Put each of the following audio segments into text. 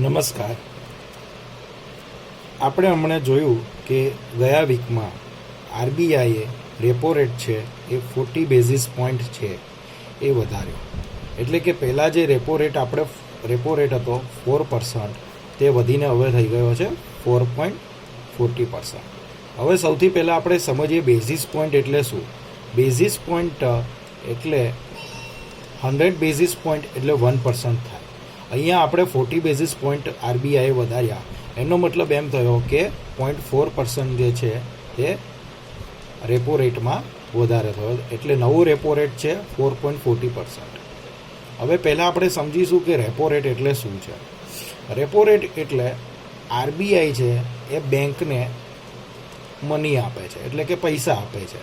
નમસ્કાર. આપણે હમણાં જોયું કે ગયા વીકમાં આરબીઆઈએ રેપો રેટ છે એ 40 બેઝિસ પોઈન્ટ છે એ વધાર્યો. એટલે કે પહેલાં જે રેપો રેટ હતો 4%, તે વધીને હવે થઈ ગયો છે 4.40%. હવે સૌથી પહેલાં આપણે સમજીએ બેઝિસ પોઈન્ટ એટલે શું. બેઝિસ પોઈન્ટ એટલે 100 બેઝિસ પોઈન્ટ એટલે 1% થાય. અહીંયા આપણે 40 બેઝિસ પોઈન્ટ આરબીઆઈએ વધાર્યા, એનો મતલબ એમ થયો કે 0.4% જે છે તે રેપો રેટમાં વધારે થયો, એટલે નવો રેપો રેટ છે 4.40%. હવે પહેલાં આપણે સમજીશું કે રેપો રેટ એટલે શું છે. રેપો રેટ એટલે આરબીઆઈ છે એ બેંકને મની આપે છે, એટલે કે પૈસા આપે છે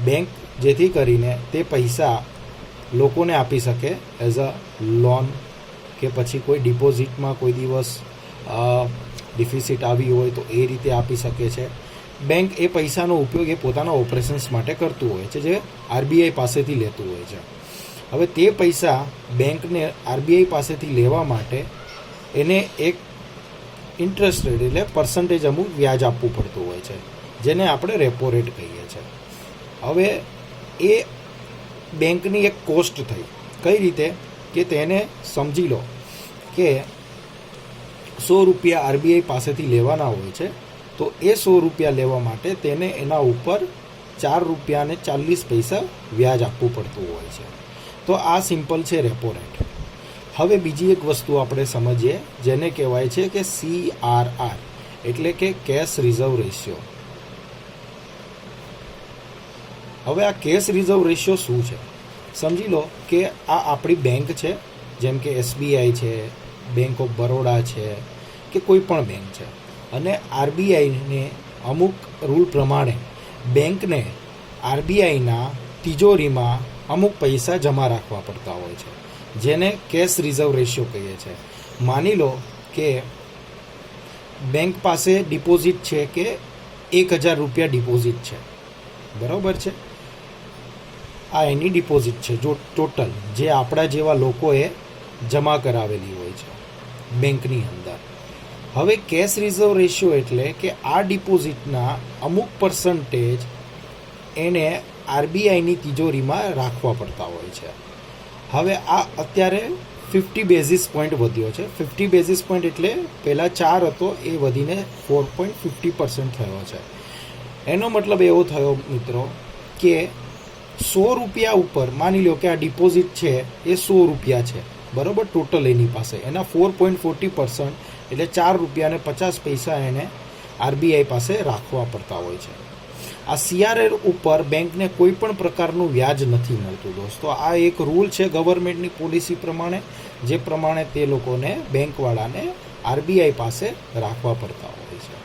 બેંક, જેથી કરીને તે પૈસા લોકોને આપી શકે એઝ અ લોન, કે પછી કોઈ ડિપોઝિટમાં કોઈ દિવસ ડિફિસિટ આવી હોય તો એ રીતે આપી શકે છે. બેંક એ પૈસાનો ઉપયોગ એ પોતાના ઓપરેશન્સ માટે કરતું હોય છે, જે આરબીઆઈ પાસેથી લેતું હોય છે. હવે તે પૈસા બેંકને આરબીઆઈ પાસેથી લેવા માટે એને એક ઇન્ટરેસ્ટ રેટ એટલે પર્સન્ટેજ અમુક વ્યાજ આપવું પડતું હોય છે, જેને આપણે રેપો રેટ કહીએ છીએ. હવે એ બેંકની એક કોસ્ટ થઈ. કઈ રીતે કે તેને સમજી લો કે 100 રૂપિયા આરબીઆઈ પાસેથી લેવાના હોય છે, તો એ 100 રૂપિયા લેવા માટે તેને એના ઉપર 4 રૂપિયા ને 40 પૈસા વ્યાજ આપવું પડતું હોય છે. તો આ સિમ્પલ છે રેપો રેટ. હવે બીજી એક વસ્તુ આપણે સમજીએ, જેને કહેવાય છે કે CRR, એટલે કે કેશ રિઝર્વ રેશિયો. હવે આ કેશ રિઝર્વ રેશિયો શું છે સમજી લો કે આ આપણી બેંક છે, જેમ કે SBI છે, બેંક ઓફ બરોડા છે, કે કોઈ પણ બેંક છે, અને આરબીઆઈને અમુક રૂલ પ્રમાણે બેંકને આરબીઆઈના તિજોરીમાં અમુક પૈસા જમા રાખવા પડતા હોય છે, જેને કેશ રિઝર્વ રેશિયો કહીએ છીએ. માની લો કે બેંક પાસે ડિપોઝિટ છે કે 1000 રૂપિયા ડિપોઝિટ છે, બરાબર છે. આ એની ડિપોઝિટ છે જો ટોટલ, જે આપણા જેવા લોકોએ જમા કરાવેલી હોય છે બેંકની અંદર. હવે કેશ રિઝર્વ રેશિયો એટલે કે આ ડિપોઝિટના અમુક પર્સન્ટેજ એને આરબીઆઈની તિજોરીમાં રાખવા પડતા હોય છે. હવે આ અત્યારે 50 બેઝિસ પોઈન્ટ વધ્યો છે. 50 બેઝિસ પોઈન્ટ એટલે પહેલાં 4 હતો, એ વધીને 4.50% થયો છે. એનો મતલબ એવો થયો મિત્રો કે 100 રૂપિયા ઉપર માની લો કે આ ડિપોઝિટ છે એ 100 રૂપિયા છે, બરાબર, ટોટલ એની પાસે. એના 4.40% એટલે 4 રૂપિયા ને 50 પૈસા એને આરબીઆઈ પાસે રાખવા પડતા હોય છે. આ CRR ઉપર બેંકને કોઈ પણ પ્રકારનું વ્યાજ નથી મળતું દોસ્તો. આ એક રૂલ છે ગવર્મેન્ટની પોલિસી પ્રમાણે, જે પ્રમાણે તે લોકોને બેંકવાળાને આરબીઆઈ પાસે રાખવા પડતા હોય છે.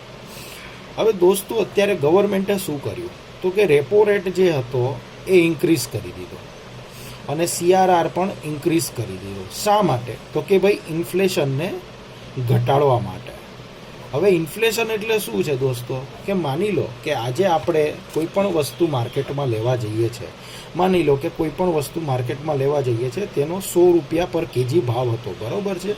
હવે દોસ્તો અત્યારે ગવર્મેન્ટે શું કર્યું તો કે રેપો રેટ જે હતો એ ઇન્ક્રીઝ કરી દીધો, અને CRR પણ ઇન્ક્રીઝ કરી દીધો. શા માટે તો કે ભાઈ ઇન્ફ્લેશનને ઘટાડવા માટે. હવે ઇન્ફ્લેશન એટલે શું છે દોસ્તો, કે માની લો કે આજે આપણે કોઈ પણ વસ્તુ માર્કેટમાં લેવા જઈએ છીએ, માની લો કે કોઈ પણ વસ્તુ માર્કેટમાં લેવા જઈએ છીએ, તેનો 100 રૂપિયા પર કેજી ભાવ હતો, બરાબર છે.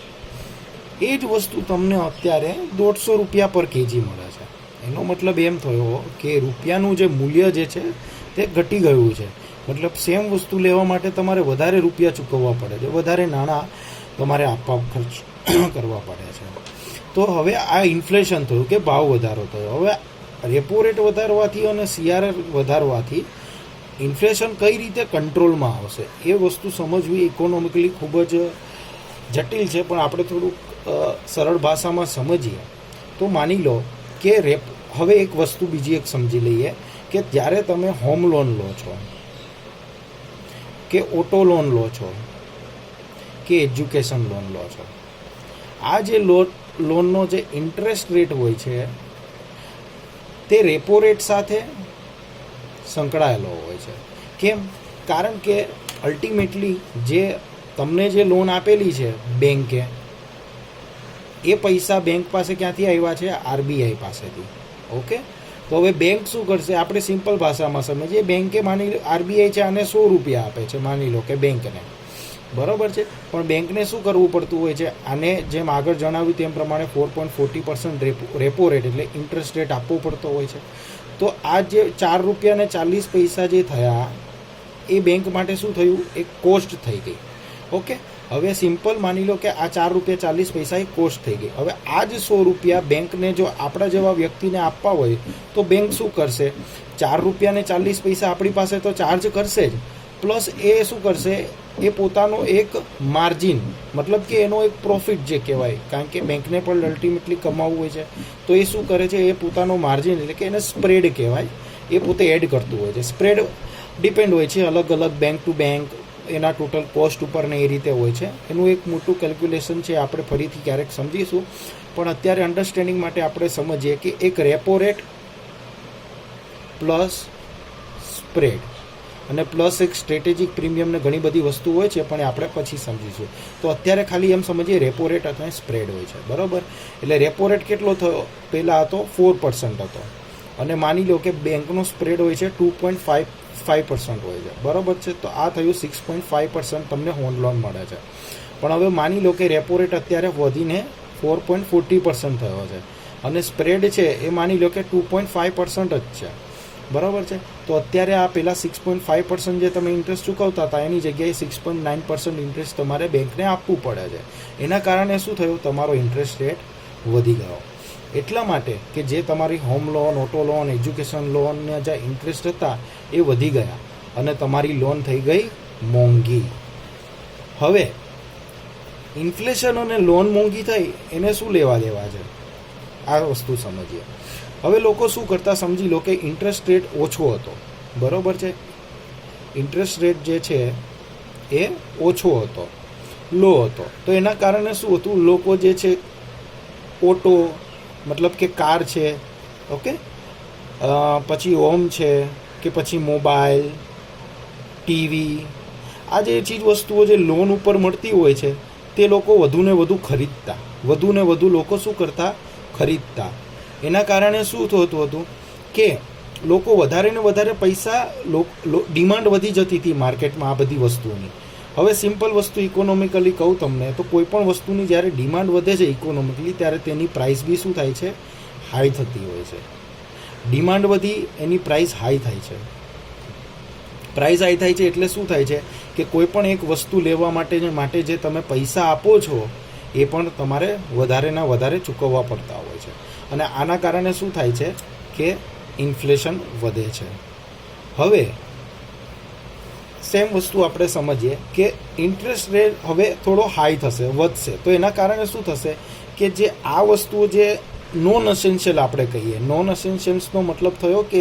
એ જ વસ્તુ તમને અત્યારે 150 રૂપિયા પર કેજી મળે છે. એનો મતલબ એમ થયો કે રૂપિયાનું જે મૂલ્ય જે છે તે ઘટી ગયું છે. મતલબ સેમ વસ્તુ લેવા માટે તમારે વધારે રૂપિયા ચૂકવવા પડે છે, વધારે નાણાં તમારે આપવા ખર્ચ કરવા પડે છે. તો હવે આ ઇન્ફ્લેશન થયું કે ભાવ વધારો થયો. હવે રેપો રેટ વધારવાથી અને CRR વધારવાથી ઇન્ફ્લેશન કઈ રીતે કંટ્રોલમાં આવશે એ વસ્તુ સમજવી ઇકોનોમિકલી ખૂબ જ જટિલ છે, પણ આપણે થોડુંક સરળ ભાષામાં સમજીએ તો માની લો કે હવે એક વસ્તુ બીજી એક સમજી લઈએ કે જ્યારે તમે હોમ લોન લો છો, કે ઓટો લોન લો છો, કે એજ્યુકેશન લોન લો છો, આ જે લોનનો જે ઇન્ટરેસ્ટ રેટ હોય છે તે રેપો રેટ સાથે સંકળાયેલો હોય છે. કેમ? કારણ કે અલ્ટિમેટલી જે તમને જે લોન આપેલી છે બેંકે, એ પૈસા બેંક પાસે ક્યાંથી આવ્યા છે? આરબીઆઈ પાસેથી. ઓકે, તો હવે બેંક શું કરશે? આપણે સિમ્પલ ભાષામાં સમજીએ. બેંકે માની લો આરબીઆઈ છે આને 100 રૂપિયા આપે છે, માની લો કે બેંકને, બરાબર છે. પણ બેંકને શું કરવું પડતું હોય છે, આને જેમ આગળ જણાવ્યું તેમ પ્રમાણે 4.40% રેપો રેટ એટલે ઇન્ટરેસ્ટ રેટ આપવો પડતો હોય છે. તો આ જે ₹4.40 જે થયા એ બેંક માટે શું થયું, એક કોસ્ટ થઈ ગઈ. ઓકે, હવે સિમ્પલ માની લો કે આ ₹4.40 એ કોસ્ટ થઈ ગઈ. હવે આ જ ₹100 બેંકને જો આપણા જેવા વ્યક્તિને આપવા હોય તો બેંક શું કરશે, ₹4.40 આપણી પાસે તો ચાર્જ કરશે જ, પ્લસ એ શું કરશે, એ પોતાનો એક માર્જિન મતલબ કે એનો એક પ્રોફિટ જે કહેવાય, કારણ કે બેંકને પણ અલ્ટિમેટલી કમાવવું હોય છે, તો એ શું કરે છે, એ પોતાનો માર્જિન એટલે કે એને સ્પ્રેડ કહેવાય, એ પોતે એડ કરતું હોય છે. સ્પ્રેડ ડિપેન્ડ હોય છે અલગ અલગ બેંક ટુ બેંક, એના ટોટલ કોસ્ટ ઉપર ને એ રીતે હોય છે. એનું એક મોટું કેલ્ક્યુલેશન છે, આપણે ફરીથી ક્યારેક સમજીશું. પણ અત્યારે અન્ડરસ્ટેન્ડિંગ માટે આપણે સમજીએ કે એક રેપો રેટ પ્લસ સ્પ્રેડ અને પ્લસ એક સ્ટ્રેટેજિક પ્રીમિયમ ને ઘણી બધી વસ્તુ હોય છે, પણ આપણે પછી સમજીશું. તો અત્યારે ખાલી એમ સમજીએ રેપો રેટ અથવા સ્પ્રેડ હોય છે, બરાબર. એટલે રેપો રેટ કેટલો થયો, પહેલાં હતો 4% હતો, અને માની લો કે બેંકનો સ્પ્રેડ હોય છે 2.5% હોય છે, બરાબર છે. તો આ થયું 6.5% તમને હોમ લોન મળે છે. પણ હવે માની લો કે રેપો રેટ અત્યારે વધીને 4.40% થયો છે અને સ્પ્રેડ છે એ માની લો કે 2.5% જ છે, બરાબર છે. તો અત્યારે આ પહેલાં 6.5% જે તમે ઇન્ટરેસ્ટ ચૂકવતા હતા એની જગ્યાએ 6.9% ઇન્ટરેસ્ટ તમારે બેંકને આપવું પડે છે. એના કારણે શું થયું, તમારો ઇન્ટરેસ્ટ રેટ વધી ગયો. એટલા માટે કે જે તમારી home loan, auto loan, education લોનના જે ઇન્ટરેસ્ટ હતા એ વધી ગયા અને તમારી લોન થઈ ગઈ મોંઘી. હવે ઇન્ફ્લેશન અને લોન મોંઘી થઈ એને શું લેવા દેવા છે, આ વસ્તુ સમજીએ. હવે લોકો શું કરતા, સમજી લો કે ઇન્ટરેસ્ટ રેટ ઓછો હતો, બરાબર છે. ઇન્ટરેસ્ટ રેટ જે છે એ ઓછો હતો, લો હતો. તો એના કારણે શું હતું, લોકો જે છે ઓટો મતલબ કે કાર છે, ઓકે, પછી હોમ છે કે પછી મોબાઈલ, ટીવી, આ જે ચીજ વસ્તુઓ જે લોન ઉપર મળતી હોય છે તે લોકો વધુને વધુ ખરીદતા, વધુને વધુ લોકો શું કરતા, ખરીદતા. એના કારણે શું થતું હતું કે લોકો વધારે ને વધારે પૈસા, ડિમાન્ડ વધી જતી હતી માર્કેટમાં આ બધી વસ્તુઓની. હવે સિમ્પલ વસ્તુ ઇકોનોમિકલી કહું તમને તો કોઈ પણ વસ્તુની જ્યારે ડિમાન્ડ વધે છે ઇકોનોમિકલી, ત્યારે તેની પ્રાઇસ બી શું થાય છે, હાઈ થતી હોય છે. ડિમાન્ડ વધી એની પ્રાઇસ હાઈ થાય છે. પ્રાઇસ હાઈ થાય છે એટલે શું થાય છે કે કોઈ પણ એક વસ્તુ લેવા માટે જે તમે પૈસા આપો છો એ પણ તમારે વધારેના વધારે ચૂકવવા પડતા હોય છે. અને આના કારણે શું થાય છે કે ઇન્ફ્લેશન વધે છે. હવે સેમ વસ્તુ આપણે સમજીએ કે ઇન્ટરેસ્ટ રેટ હવે થોડો હાઈ થશે, વધશે. તો એના કારણે શું થશે કે જે આ વસ્તુઓ જે નોન અસેન્શિયલ આપણે કહીએ, નોન અસેન્શિયલ્સનો મતલબ થયો કે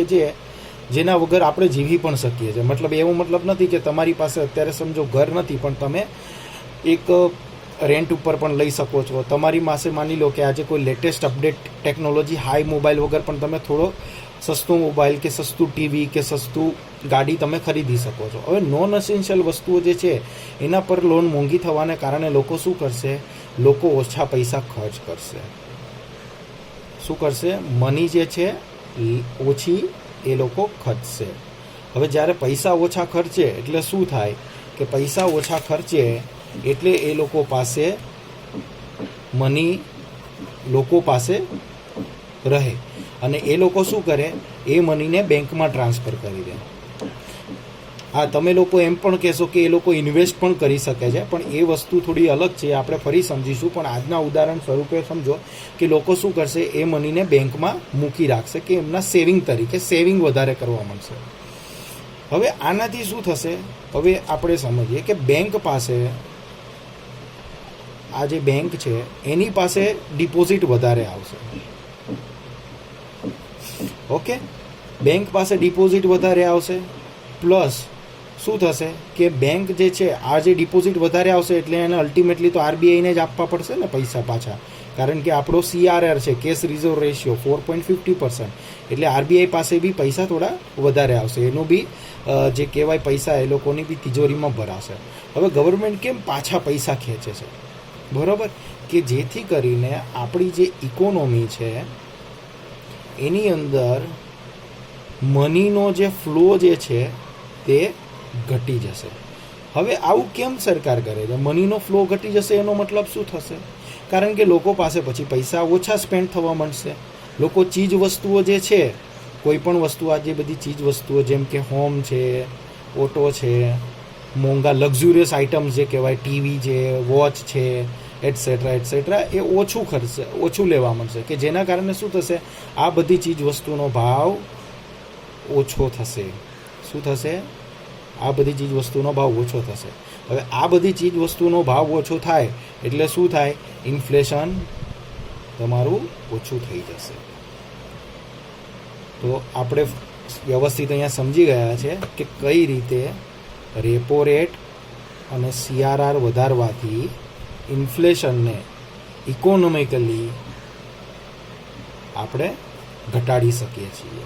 જેના વગર આપણે જીવી પણ શકીએ છીએ. મતલબ એવો મતલબ નથી કે તમારી પાસે અત્યારે સમજો ઘર નથી પણ તમે એક રેન્ટ ઉપર પણ લઈ શકો છો. તમારી પાસે માની લો કે આજે કોઈ latest update technology high mobile વગર પણ તમે થોડો સસ્તો મોબાઈલ કે સસ્તું ટીવી કે સસ્તું ગાડી તમે ખરીદી શકો છો. હવે નોન અસેન્શિયલ વસ્તુઓ જે છે એના પર લોન મોંઘી થવાને કારણે લોકો શું કરશે, લોકો ઓછા પૈસા ખર્ચ કરશે. શું કરશે, મની જે છે ઓછી એ લોકો ખર્ચશે. હવે જ્યારે પૈસા ઓછા ખર્ચે એટલે શું થાય કે પૈસા ઓછા ખર્ચે એટલે એ લોકો પાસે મની લોકો પાસે રહે અને એ લોકો શું કરે, એ મનીને બેંકમાં ટ્રાન્સફર કરી દે. હા, તમે લોકો એમ પણ કહેશો કે એ લોકો ઇન્વેસ્ટ પણ કરી શકે છે, પણ એ વસ્તુ થોડી અલગ છે, આપણે ફરી સમજીશું. પણ આજના ઉદાહરણ સ્વરૂપે સમજો કે લોકો શું કરશે, એ મનીને બેંકમાં મૂકી રાખશે કે એમના સેવિંગ તરીકે સેવિંગ વધારે કરવા મળશે. હવે આનાથી શું થશે, હવે આપણે સમજીએ કે બેંક પાસે, આ જે બેંક છે એની પાસે ડિપોઝિટ વધારે આવશે. ઓકે, બેંક પાસે ડિપોઝિટ વધારે આવશે, પ્લસ શું થશે કે બેંક જે છે આ જે ડિપોઝિટ વધારે આવશે એટલે એને અલ્ટિમેટલી તો આરબીઆઈને જ આપવા પડશે ને પૈસા પાછા, કારણ કે આપણો CRR છે, કેશ રિઝર્વ રેશિયો 4.50%, એટલે આરબીઆઈ પાસે બી પૈસા થોડા વધારે આવશે. એનું બી જે કહેવાય પૈસા એ લોકોની બી તિજોરીમાં ભરાશે. હવે ગવર્મેન્ટ કેમ પાછા પૈસા ખેંચે છે, બરાબર, કે જેથી કરીને આપણી જે ઇકોનોમી છે એની અંદર મનીનો જે ફ્લો જે છે તે ઘટી જશે. હવે આવું કેમ સરકાર કરે છે? મનીનો ફ્લો ઘટી જશે એનો મતલબ શું થશે? કારણ કે લોકો પાસે પછી પૈસા ઓછા સ્પેન્ડ થવા મળશે. લોકો ચીજ વસ્તુઓ જે છે, કોઈ પણ વસ્તુ, આ જે બધી ચીજ વસ્તુઓ જેમ કે હોમ છે, ઓટો છે, મોંઘા લક્ઝુરિયસ આઇટમ્સ જે કહેવાય, ટીવી છે, વોચ છે, એટસેટ્રા એટસેટ્રા, એ ઓછું ખર્ચે, ઓછું લેવા મળશે, કે જેના કારણે શું થશે? આ બધી ચીજ વસ્તુનો ભાવ ઓછો થશે. શું થશે? આ બધી ચીજ વસ્તુનો ભાવ ઓછો થશે. હવે આ બધી ચીજ વસ્તુનો ભાવ ઓછો થાય એટલે શું થાય? ઇન્ફ્લેશન તમારું ઓછું થઈ જશે. તો આપણે વ્યવસ્થિત અહીંયા સમજી ગયા છે કે કઈ રીતે રેપો રેટ અને CRR વધારવાથી ઇન્ફ્લેશનને ઇકોનોમિકલી આપણે ઘટાડી શકીએ છીએ.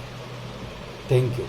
Thank you.